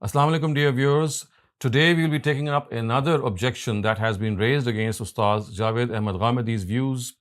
Assalamu alaikum, dear viewers. Today we will be taking up another objection that has been raised against Ustaz Javed Ahmad Ghamidi's views.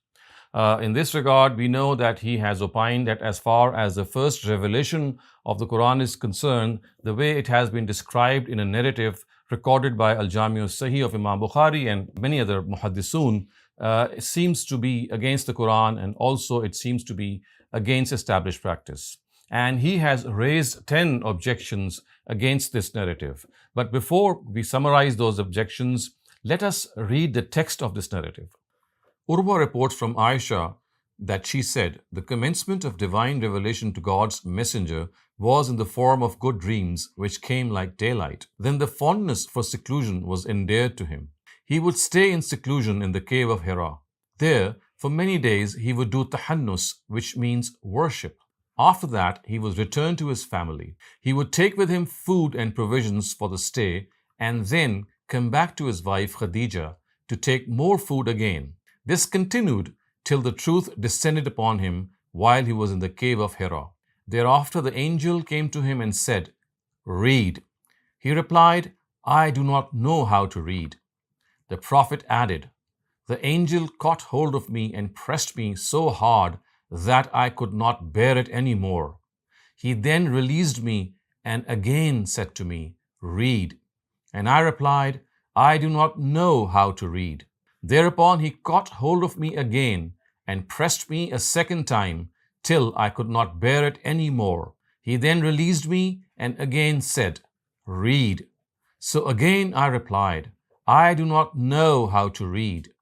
In this regard, we know that he has opined that as far as the first revelation of the Quran is concerned, the way it has been described in a narrative recorded by Al-Jami' al-Sahih of Imam Bukhari and many other muhaddisun, it seems to be against the Quran, and also it seems to be against established practice. And he has raised 10 objections against this narrative. But before we summarize those objections, let us read the text of this narrative. Urwa reports from Aisha that she said, "The commencement of divine revelation to God's messenger was in the form of good dreams which came like daylight. Then the fondness for seclusion was endeared to him. He would stay in seclusion in the cave of Hira. There, for many days, he would do tahannus, which means worship. After that, he was returned to his family. He would take with him food and provisions for the stay, and then come back to his wife Khadija to take more food again. This continued till the truth descended upon him while he was in the cave of Hira. Thereafter the angel came to him and said, 'Read.' He replied, 'I do not know how to read.' The Prophet added, 'The angel caught hold of me and pressed me so hard that I could not bear it any more. He then released me and again said to me, "Read." And I replied, "I do not know how to read." Thereupon he caught hold of me again and pressed me a second time till I could not bear it any more. He then released me and again said, "Read." So again I replied, "I do not know how to read."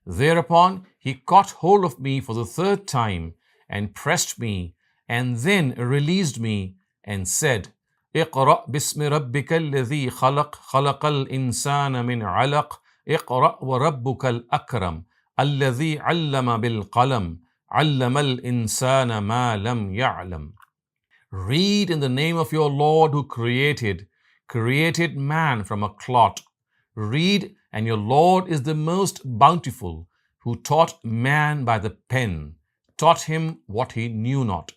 Thereupon he caught hold of me for the third time and pressed me and then released me and said, "اقرأ باسم ربك الذي خلق خلق الإنسان من علق اقرأ وربك الأكرم الذي علم بالقلم علم الإنسان ما لم يعلم." Read in the name of your Lord who created man from a clot. Read, and your Lord is the most bountiful, who taught man by the pen, taught him what he knew not.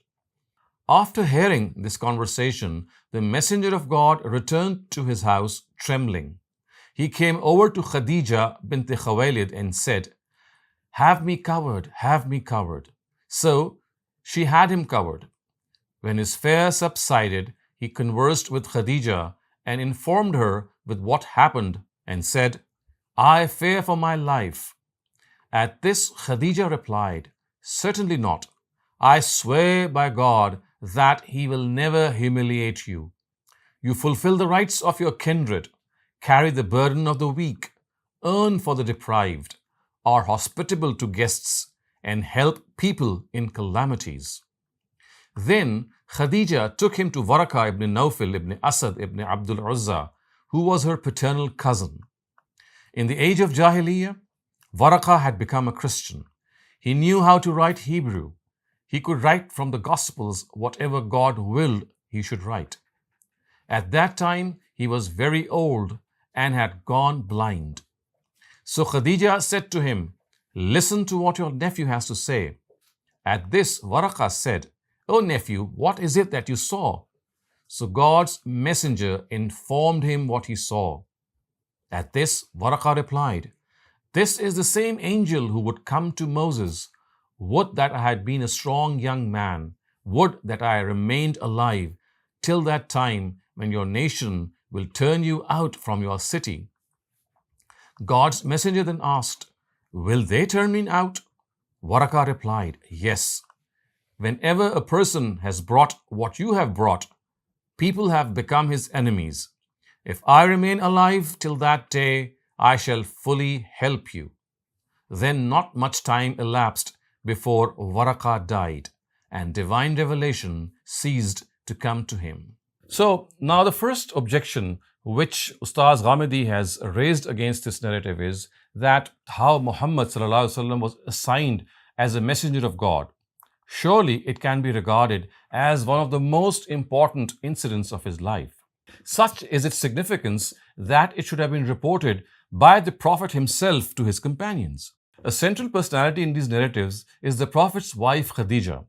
After hearing this conversation, the Messenger of God returned to his house trembling. He came over to Khadija bint Khuwaylid and said, "Have me covered, have me covered." So she had him covered. When his fear subsided, he conversed with Khadija and informed her with what happened and said, "I fear for my life." At this, Khadija replied, "Certainly not. I swear by God that he will never humiliate you. You fulfill the rights of your kindred, carry the burden of the weak, earn for the deprived, are hospitable to guests, and help people in calamities." Then Khadija took him to Waraka ibn Nawfal ibn Asad ibn Abdul Uzza, who was her paternal cousin. In the age of Jahiliyyah, Waraka had become a Christian. He knew how to write Hebrew. He could write from the Gospels whatever God willed he should write. At that time, he was very old and had gone blind. So Khadija said to him, "Listen to what your nephew has to say." At this, Waraka said, "O nephew, what is it that you saw?" So God's messenger informed him what he saw. At this, Waraka replied, "This is the same angel who would come to Moses. Would that I had been a strong young man. Would that I remained alive till that time when your nation will turn you out from your city." God's messenger then asked, "Will they turn me out?" Waraka replied, "Yes. Whenever a person has brought what you have brought, people have become his enemies. If I remain alive till that day, I shall fully help you." Then not much time elapsed before Waraka died, and divine revelation ceased to come to him. So now the first objection which Ustaz Ghamidi has raised against this narrative is that how Muhammad ﷺ was assigned as a messenger of God. Surely it can be regarded as one of the most important incidents of his life. Such is its significance that it should have been reported by the Prophet himself to his companions. A central personality in these narratives is the Prophet's wife Khadija.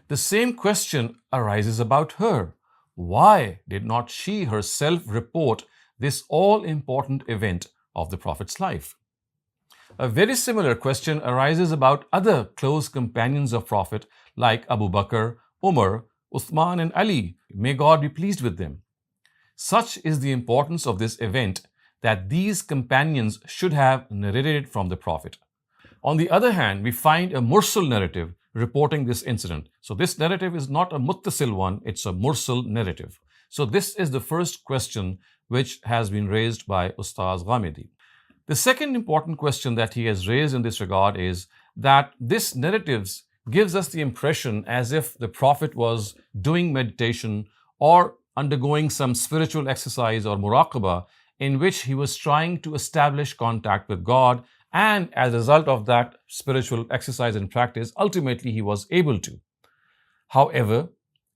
The same question arises about her. why did not she herself report this all-important event of the Prophet's life? A very similar question arises about other close companions of Prophet like Abu Bakr, Umar, Uthman and Ali. May God be pleased with them. Such is the importance of this event that these companions should have narrated it from the Prophet. On the other hand, we find a mursal narrative reporting this incident. So this narrative is not a muttasil one, it's a mursal narrative. So this is the first question which has been raised by Ustaz Ghamidi. The second important question that he has raised in this regard is that this narratives gives us the impression as if the Prophet was doing meditation or undergoing some spiritual exercise or muraqabah in which he was trying to establish contact with God, and as a result of that spiritual exercise and practice, ultimately he was able to. However,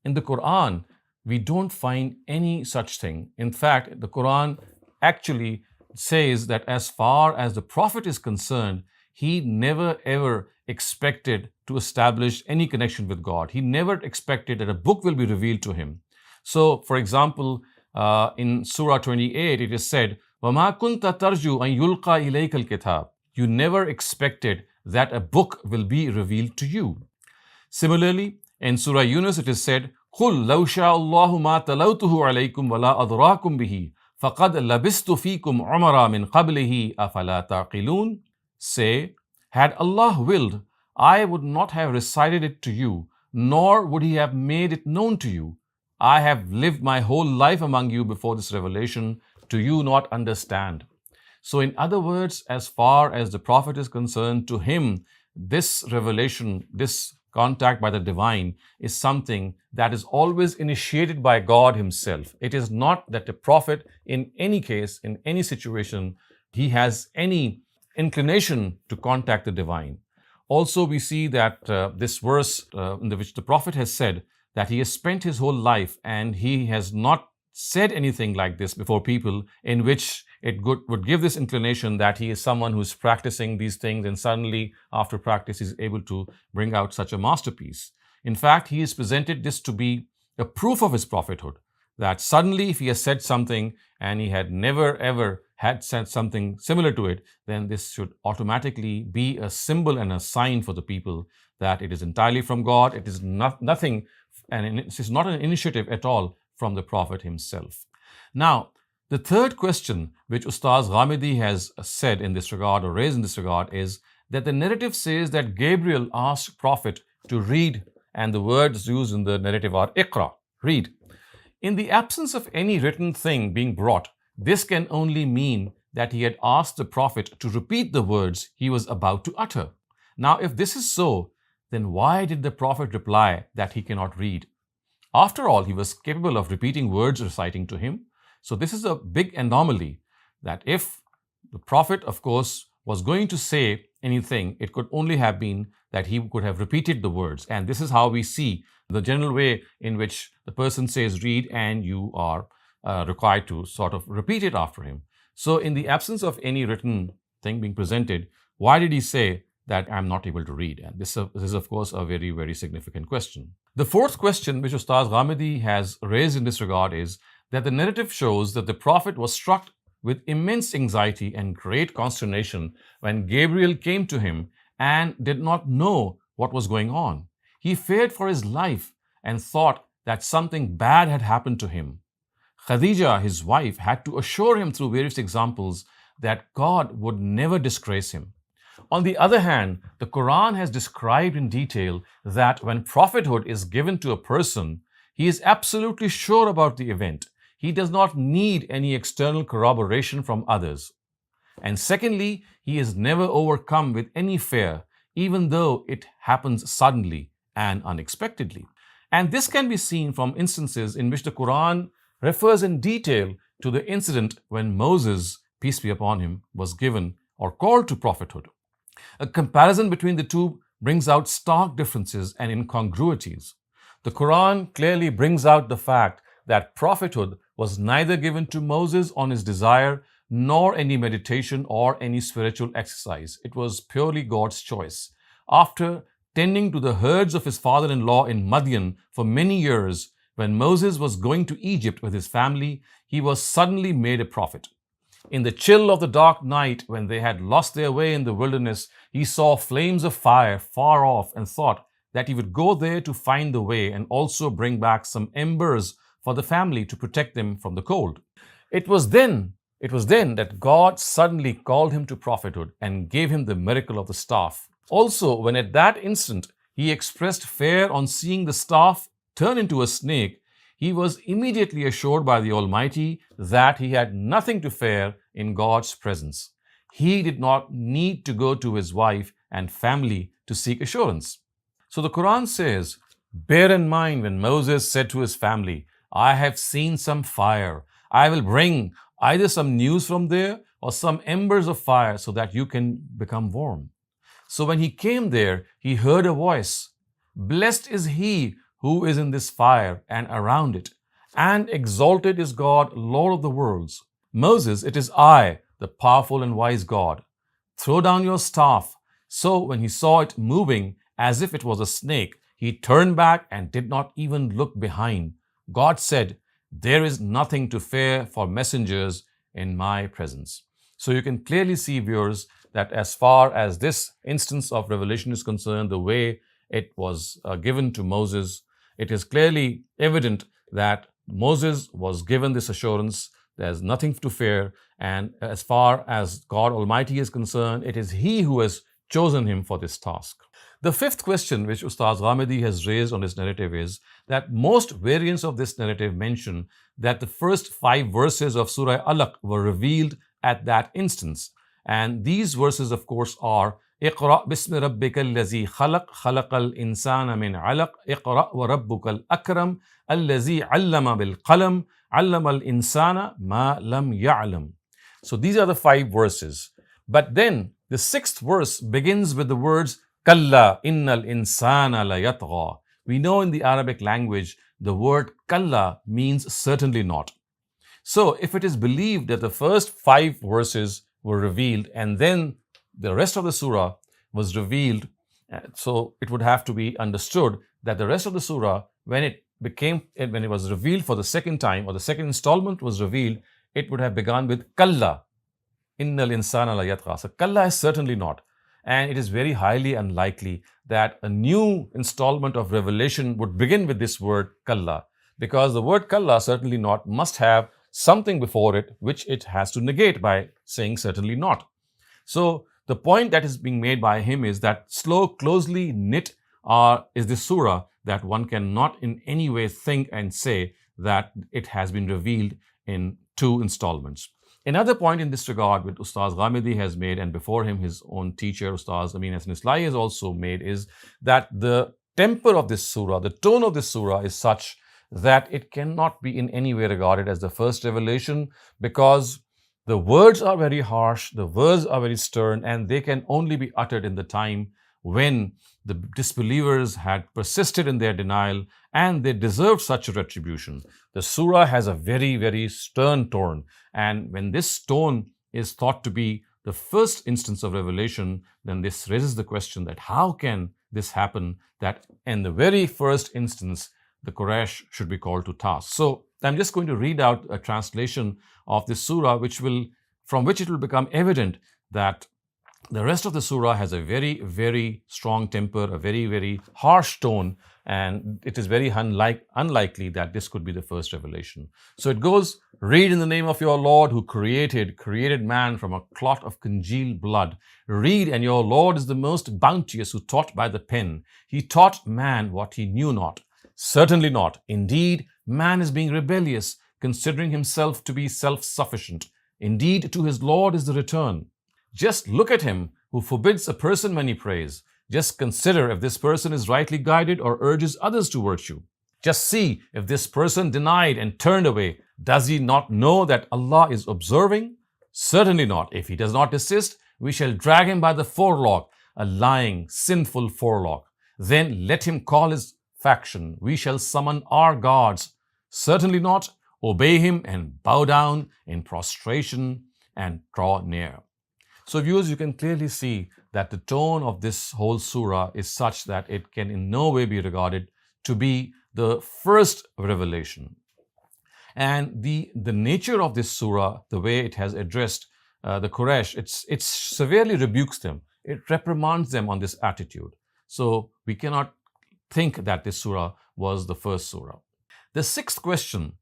in the Quran, we don't find any such thing. In fact, the Quran actually says that as far as the Prophet is concerned, he never ever expected to establish any connection with God. He never expected that a book will be revealed to him. So, for example, in Surah 28, it is said, وَمَا كُنْتَ تَرْجُو أَن يُلْقَى إِلَيْكَ الْكِتَابِ. You never expected that a book will be revealed to you. Similarly, in Surah Yunus, it is said, قُلْ لَوْ شَاءَ اللَّهُ مَا تَلَوْتُهُ عَلَيْكُمْ وَلَا أَضْرَاكُمْ بِهِ فَقَدْ لَبِسْتُ فِيكُمْ عُمَرًا مِنْ قَبْلِهِ أَفَلَا تَعْقِلُونَ. Say, had Allah willed, I would not have recited it to you, nor would He have made it known to you. I have lived my whole life among you before this revelation. Do you not understand? So in other words, as far as the Prophet is concerned, to him, this revelation, this contact by the divine is something that is always initiated by God himself. It is not that the Prophet, in any case, in any situation, he has any inclination to contact the divine. Also, we see that this verse in which the Prophet has said that he has spent his whole life and he has not said anything like this before people, in which it would give this inclination that he is someone who's practicing these things and suddenly after practice is able to bring out such a masterpiece. In fact, he has presented this to be a proof of his prophethood, that suddenly if he has said something and he had never ever had said something similar to it, then this should automatically be a symbol and a sign for the people that it is entirely from God. It is nothing, and it is not an initiative at all from the Prophet himself. Now, the third question which Ustaz Ghamidi has said in this regard or raised in this regard is that the narrative says that Gabriel asked Prophet to read, and the words used in the narrative are Iqra, read. In the absence of any written thing being brought, this can only mean that he had asked the Prophet to repeat the words he was about to utter. Now, if this is so, then why did the Prophet reply that he cannot read? After all, he was capable of repeating words reciting to him. So this is a big anomaly, that if the Prophet, of course, was going to say anything, it could only have been that he could have repeated the words. And this is how we see the general way in which the person says read and you are required to sort of repeat it after him. So in the absence of any written thing being presented, why did he say that I'm not able to read? And this is of course a very, very significant question. The fourth question which Ustaz Ghamidi has raised in this regard is that the narrative shows that the Prophet was struck with immense anxiety and great consternation when Gabriel came to him and did not know what was going on. He feared for his life and thought that something bad had happened to him. Khadija, his wife, had to assure him through various examples that God would never disgrace him. On the other hand, the Quran has described in detail that when prophethood is given to a person, he is absolutely sure about the event. He does not need any external corroboration from others. And secondly, he is never overcome with any fear, even though it happens suddenly and unexpectedly. And this can be seen from instances in which the Quran refers in detail to the incident when Moses, peace be upon him, was given or called to prophethood. A comparison between the two brings out stark differences and incongruities. The Quran clearly brings out the fact that prophethood was neither given to Moses on his desire, nor any meditation or any spiritual exercise. It was purely God's choice. After tending to the herds of his father-in-law in Madian for many years, when Moses was going to Egypt with his family, he was suddenly made a prophet. In the chill of the dark night, when they had lost their way in the wilderness, he saw flames of fire far off and thought that he would go there to find the way and also bring back some embers for the family to protect them from the cold. It was then that God suddenly called him to prophethood and gave him the miracle of the staff. Also, when at that instant he expressed fear on seeing the staff turn into a snake, he was immediately assured by the Almighty that he had nothing to fear in God's presence. He did not need to go to his wife and family to seek assurance. So the Quran says, bear in mind when Moses said to his family, I have seen some fire. I will bring either some news from there or some embers of fire so that you can become warm. So when he came there, he heard a voice, blessed is he who is in this fire and around it, and exalted is God, Lord of the worlds. Moses, it is I, the powerful and wise God. Throw down your staff. So when he saw it moving as if it was a snake, he turned back and did not even look behind. God said, there is nothing to fear for messengers in my presence. So you can clearly see, viewers, that as far as this instance of revelation is concerned, the way it was given to Moses, it is clearly evident that Moses was given this assurance, there's nothing to fear, and as far as God Almighty is concerned, it is He who has chosen him for this task. The fifth question which Ustaz Ghamidi has raised on his narrative is that most variants of this narrative mention that the first 5 verses of Surah Alaq were revealed at that instance. And these verses, of course, are اقرأ باسم ربك الذي خلق خلق الإنسان من علق اقرأ وربك الأكرم الذي علم بالقلم علم الإنسان ما لم يعلم. So these are the 5 verses. But then the 6th verse begins with the words Kalla innal insana la yatgha. We know in the Arabic language the word kalla means certainly not. So if it is believed that the first 5 verses were revealed and then the rest of the surah was revealed, so it would have to be understood that the rest of the surah, when it was revealed for the second time, or the second installment was revealed, it would have begun with Kalla. Innal insana la yatgha. So Kalla is certainly not. And it is very highly unlikely that a new installment of revelation would begin with this word Kalla, because the word Kalla certainly not must have something before it which it has to negate by saying certainly not. So the point that is being made by him is that closely knit is this surah, that one cannot in any way think and say that it has been revealed in 2 installments. Another point in this regard which Ustaz Ghamidi has made, and before him his own teacher Ustaz Amin Hassan Islahi has also made, is that the temper of this surah, the tone of this surah is such that it cannot be in any way regarded as the first revelation, because the words are very harsh, the words are very stern, and they can only be uttered in the time when the disbelievers had persisted in their denial and they deserved such a retribution. The surah has a very, very stern tone, and when this tone is thought to be the first instance of revelation, then this raises the question that how can this happen, that in the very first instance the Quraysh should be called to task. So I'm just going to read out a translation of this surah from which it will become evident that the rest of the surah has a very, very strong temper, a very, very harsh tone, and it is very unlikely that this could be the first revelation. So it goes, read in the name of your Lord who created man from a clot of congealed blood. Read, and your Lord is the most bounteous who taught by the pen. He taught man what he knew not. Certainly not. Indeed, man is being rebellious, considering himself to be self-sufficient. Indeed, to his Lord is the return. Just look at him who forbids a person when he prays. Just consider if this person is rightly guided or urges others to virtue. Just see if this person denied and turned away. Does he not know that Allah is observing? Certainly not. If he does not desist, we shall drag him by the forelock, a lying, sinful forelock. Then let him call his faction. We shall summon our gods. Certainly not. Obey him and bow down in prostration and draw near. So viewers, you can clearly see that the tone of this whole surah is such that it can in no way be regarded to be the first revelation. And the nature of this surah, the way it has addressed the Quraysh, it severely rebukes them. It reprimands them on this attitude. So we cannot think that this surah was the first surah. The sixth question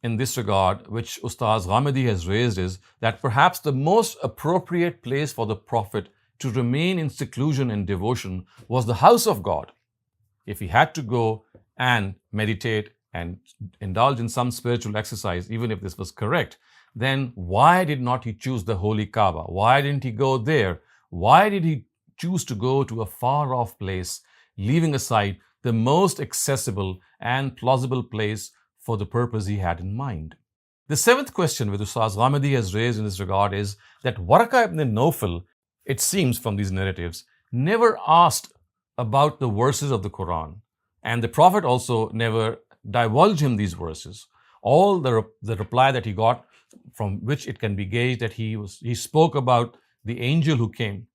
in this regard, which Ustaz Ghamidi has raised, is that perhaps the most appropriate place for the Prophet to remain in seclusion and devotion was the house of God. If he had to go and meditate and indulge in some spiritual exercise, even if this was correct, then why did not he choose the holy Kaaba? Why didn't he go there? Why did he choose to go to a far-off place, leaving aside the most accessible and plausible place for the purpose he had in mind? The seventh question which Ustaz Ghamidi has raised in this regard is that Waraka ibn Nawfal, it seems from these narratives, never asked about the verses of the Quran, and the Prophet also never divulged him these verses. All the reply that he got, from which it can be gauged that he spoke about the angel who came.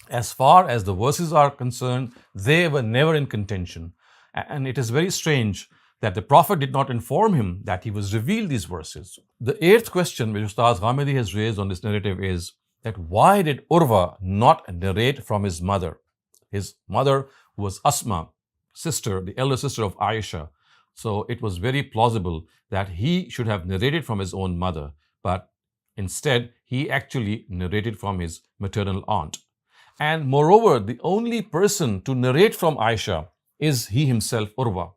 As far as the verses are concerned, they were never in contention. And it is very strange that the Prophet did not inform him that he was revealed these verses. The eighth question which Ustaz Ghamidi has raised on this narrative is that why did Urwa not narrate from his mother? His mother was Asma, sister, the elder sister of Aisha. So it was very plausible that he should have narrated from his own mother, but instead he actually narrated from his maternal aunt. And moreover, the only person to narrate from Aisha is he himself, Urwa.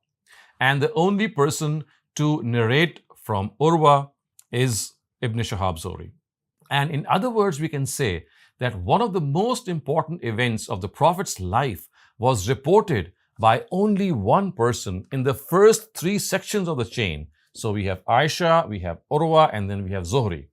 And the only person to narrate from Urwa is Ibn Shihab Zuhri. And in other words, we can say that one of the most important events of the Prophet's life was reported by only one person in the first three sections of the chain. So we have Aisha, we have Urwa, and then we have Zuhri.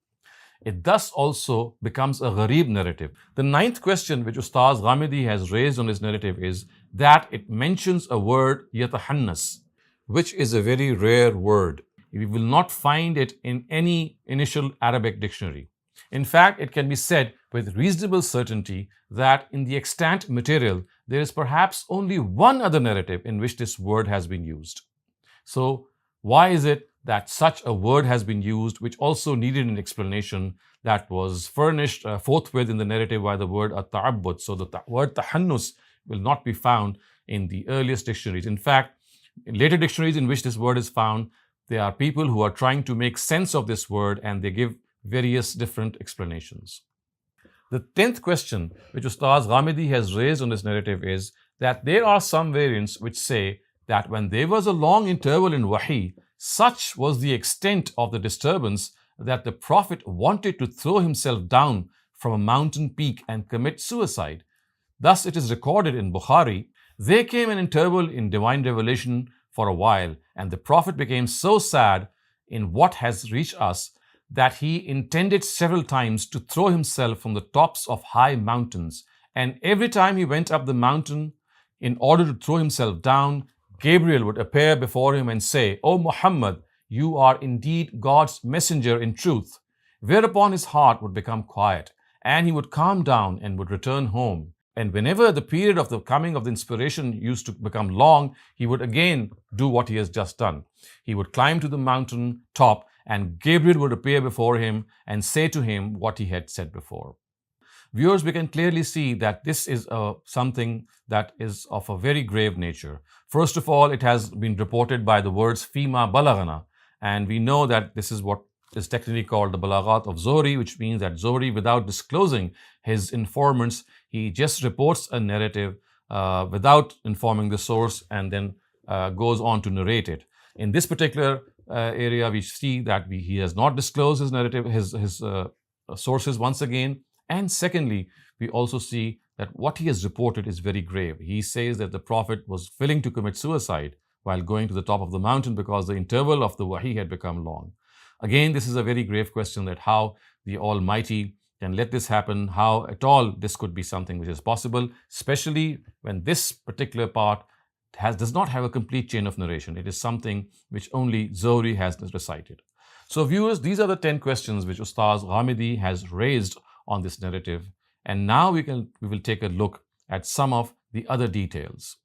It thus also becomes a gharib narrative. The ninth question which Ustaz Ghamidi has raised on his narrative is that it mentions a word yatahannas, which is a very rare word. We will not find it in any initial Arabic dictionary. In fact, it can be said with reasonable certainty that in the extant material, there is perhaps only one other narrative in which this word has been used. So, why is it that such a word has been used, which also needed an explanation that was furnished forthwith in the narrative by the word at-ta'abbud? So, the word tahannus will not be found in the earliest dictionaries. In fact, in later dictionaries in which this word is found, there are people who are trying to make sense of this word and they give various different explanations. The 10th question which Ustaz Ghamidi has raised on this narrative is that there are some variants which say that when there was a long interval in Wahi, such was the extent of the disturbance that the Prophet wanted to throw himself down from a mountain peak and commit suicide. Thus it is recorded in Bukhari, there came an interval in divine revelation for a while, and the Prophet became so sad in what has reached us that he intended several times to throw himself from the tops of high mountains. And every time he went up the mountain in order to throw himself down, Gabriel would appear before him and say, "O Muhammad, you are indeed God's messenger in truth." Whereupon his heart would become quiet and he would calm down and would return home. And whenever the period of the coming of the inspiration used to become long, he would again do what he has just done. He would climb to the mountain top and Gabriel would appear before him and say to him what he had said before. Viewers, we can clearly see that this is something that is of a very grave nature. First of all, it has been reported by the words Fima Balagana, and we know that this is what is technically called the Balaghat of Zuhri, which means that Zuhri, without disclosing his informants, he just reports a narrative without informing the source and then goes on to narrate it. In this particular area, we see that he has not disclosed his narrative, his sources once again. And secondly, we also see that what he has reported is very grave. He says that the Prophet was willing to commit suicide while going to the top of the mountain because the interval of the wahi had become long. Again, this is a very grave question, that how the Almighty can let this happen, how at all this could be something which is possible, especially when this particular part does not have a complete chain of narration. It is something which only Zuhri has recited. So viewers, these are the 10 questions which Ustaz Ghamidi has raised on this narrative. And now we will take a look at some of the other details.